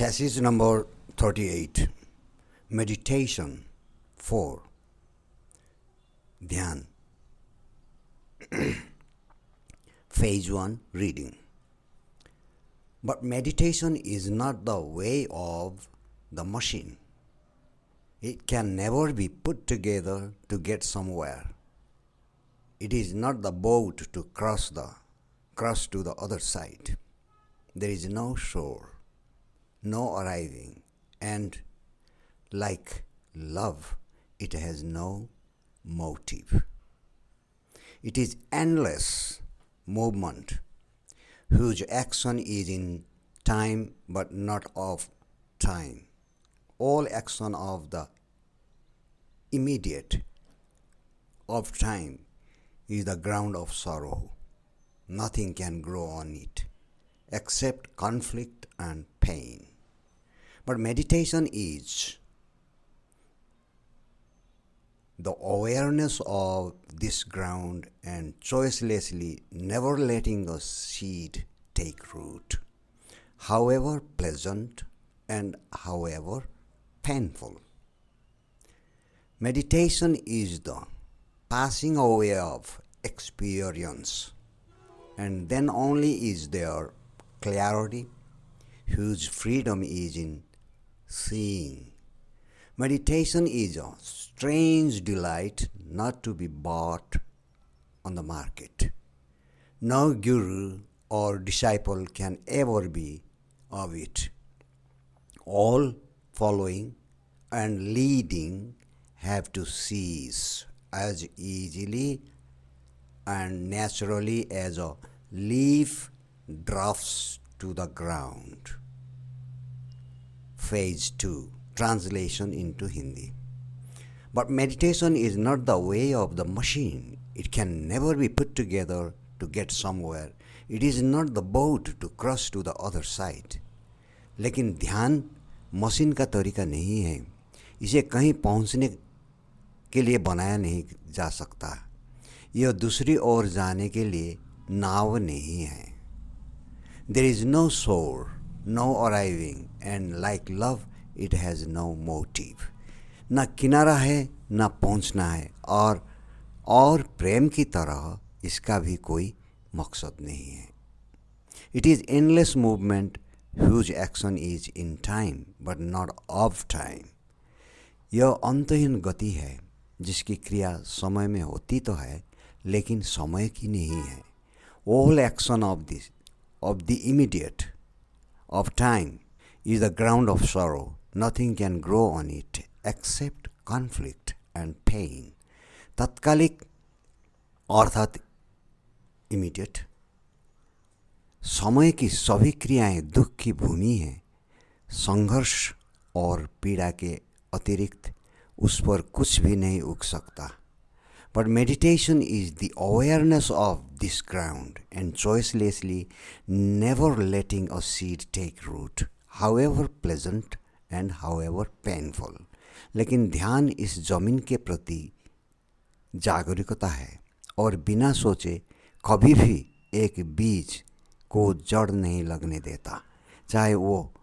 Passage number 38. Meditation 4. Dhyan. Phase 1. Reading. But meditation is not the way of the machine. It can never be put together to get somewhere. It is not the boat to cross to the other side. There is no shore, no arriving, and like love, it has no motive. It is endless movement, whose action is in time but not of time. All action of the immediate of time is the ground of sorrow. Nothing can grow on it except conflict and pain. But meditation is the awareness of this ground and choicelessly never letting a seed take root, however pleasant and however painful. Meditation is the passing away of experience, and then only is there clarity, whose freedom is in seeing. Meditation is a strange delight not to be bought on the market. No guru or disciple can ever be of it. All following and leading have to cease as easily and naturally as a leaf drafts to the ground. Phase 2. Translation into Hindi. But meditation is not the way of the machine. It can never be put together to get somewhere. It is not the boat to cross to the other side. लेकिन ध्यान machine का तरीका नहीं है. इसे कहीं पहुंचने के लिए बनाया नहीं जा सकता. यह दूसरी ओर जाने के लिए नाव नहीं है. There is no shore, no arriving, and like love, it has no motive. न किनारा है न पहुंचना है और प्रेम की तरह इसका भी कोई मकसद नहीं है. It is endless movement whose action is in time but not of time. यह अंतहीन गति है जिसकी क्रिया समय में होती तो है लेकिन समय की नहीं है. All action of the immediate of time is the ground of sorrow. Nothing can grow on it except conflict and pain. तत्कालिक अर्थात इमीडिएट समय की सभी क्रियाएं दुख की भूमि हैं. संघर्ष और पीड़ा के अतिरिक्त उस पर कुछ भी नहीं उग सकता. But meditation is the awareness of this ground and choicelessly never letting a seed take root, however pleasant and however painful. लेकिन ध्यान इस जमीन के प्रति जागरूकता है और बिना सोचे कभी भी एक बीज को जड़ नहीं लगने देता, चाहे वो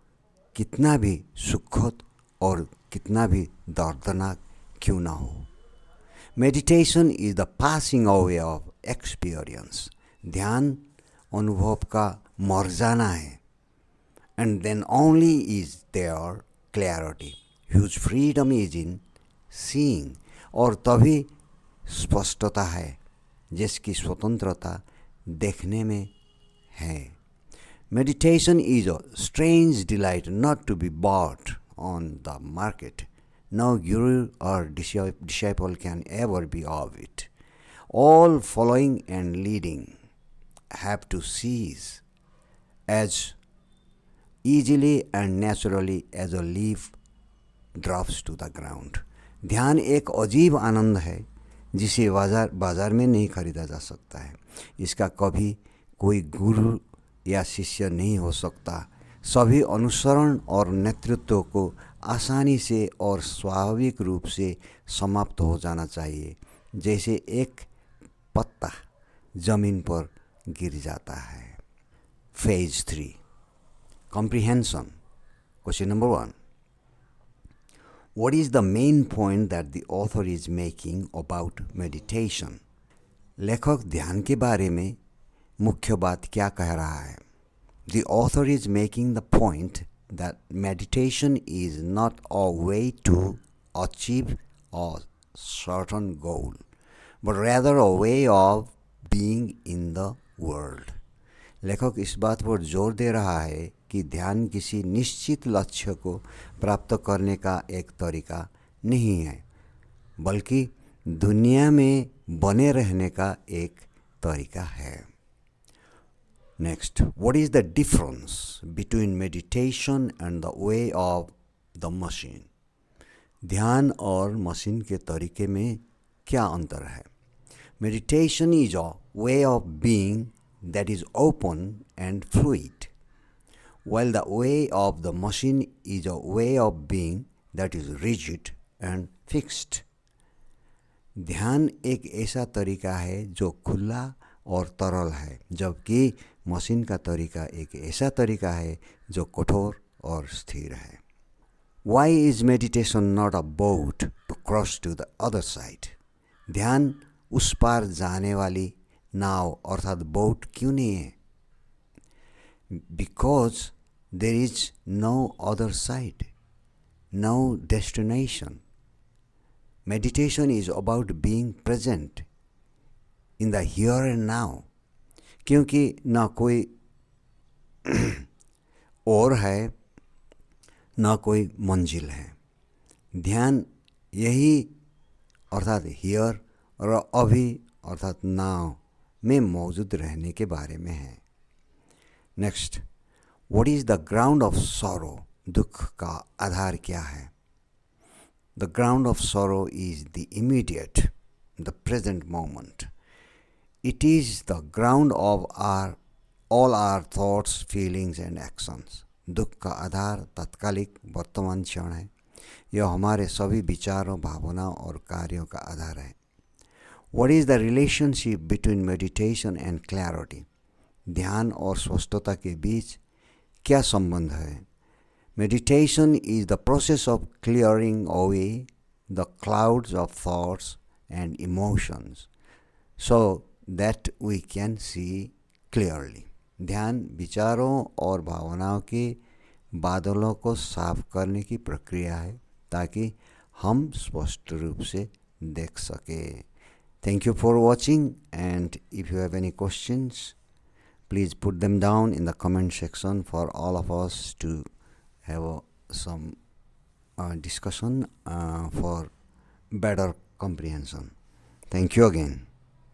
कितना भी सुखद और कितना भी दर्दनाक क्यों ना हो. Meditation is the passing away of experience. ध्यान अनुभव का मर जाना है. And then only is there clarity, whose freedom is in seeing. और तभी स्पष्टता है जिसकी स्वतंत्रता देखने में है. Meditation is a strange delight not to be bought on the market. No guru or disciple can ever be of it. All following and leading have to cease as easily and naturally as a leaf drops to the ground. ध्यान एक अजीब आनंद है जिसे बाजार में नहीं खरीदा जा सकता है. इसका कभी कोई गुरु या शिष्य नहीं हो सकता. सभी अनुसरण और नेतृत्व को आसानी से और स्वाभाविक रूप से समाप्त हो जाना चाहिए, जैसे एक पत्ता जमीन पर गिर जाता है. Phase 3. Comprehension. Question number 1. What is the main point that the author is making about meditation? लेखक ध्यान के बारे में मुख्य बात क्या कह रहा है? The author is making the point that meditation is not a way to achieve a certain goal, but rather a way of being in the world. लेखक इस बात पर जोर दे रहा है कि ध्यान किसी निश्चित लक्ष्य को प्राप्त करने का एक तरीका नहीं है, बल्कि दुनिया में बने रहने का एक तरीका है. Next, what is the difference between meditation and the way of the machine? ध्यान और मशीन के तरीके में क्या अंतर है? Meditation is a way of being that is open and fluid, while the way of the machine is a way of being that is rigid and fixed. ध्यान एक ऐसा तरीका है जो खुला और तरल है, जबकि मशीन का तरीका एक ऐसा तरीका है जो कठोर और स्थिर है. Why is meditation not a boat to cross to the other side? ध्यान उस पार जाने वाली नाव अर्थात बोट क्यों नहीं है? Because there is no other side, no destination. Meditation is about being present in the here and now. क्योंकि ना कोई और है ना कोई मंजिल है. ध्यान यही अर्थात हियर और अभी अर्थात नाउ में मौजूद रहने के बारे में है. Next, what is the ground of sorrow? दुख का आधार क्या है? The ground of sorrow is the immediate, the present moment. It is the ground of all our thoughts, feelings and actions. दुख का आधार तात्कालिक वर्तमान क्षण है. यह हमारे सभी विचारों, भावनाओं और कार्यों का आधार है. What is the relationship between meditation and clarity? ध्यान और स्पष्टता के बीच क्या संबंध है? Meditation is the process of clearing away the clouds of thoughts and emotions, so that we can see clearly. ध्यान विचारों और भावनाओं के बादलों को साफ करने की प्रक्रिया है ताकि हम स्पष्ट रूप से देख सके. Thank you for watching, and if you have any questions, please put them down in the comment section for all of us to have some discussion for better comprehension. Thank you again.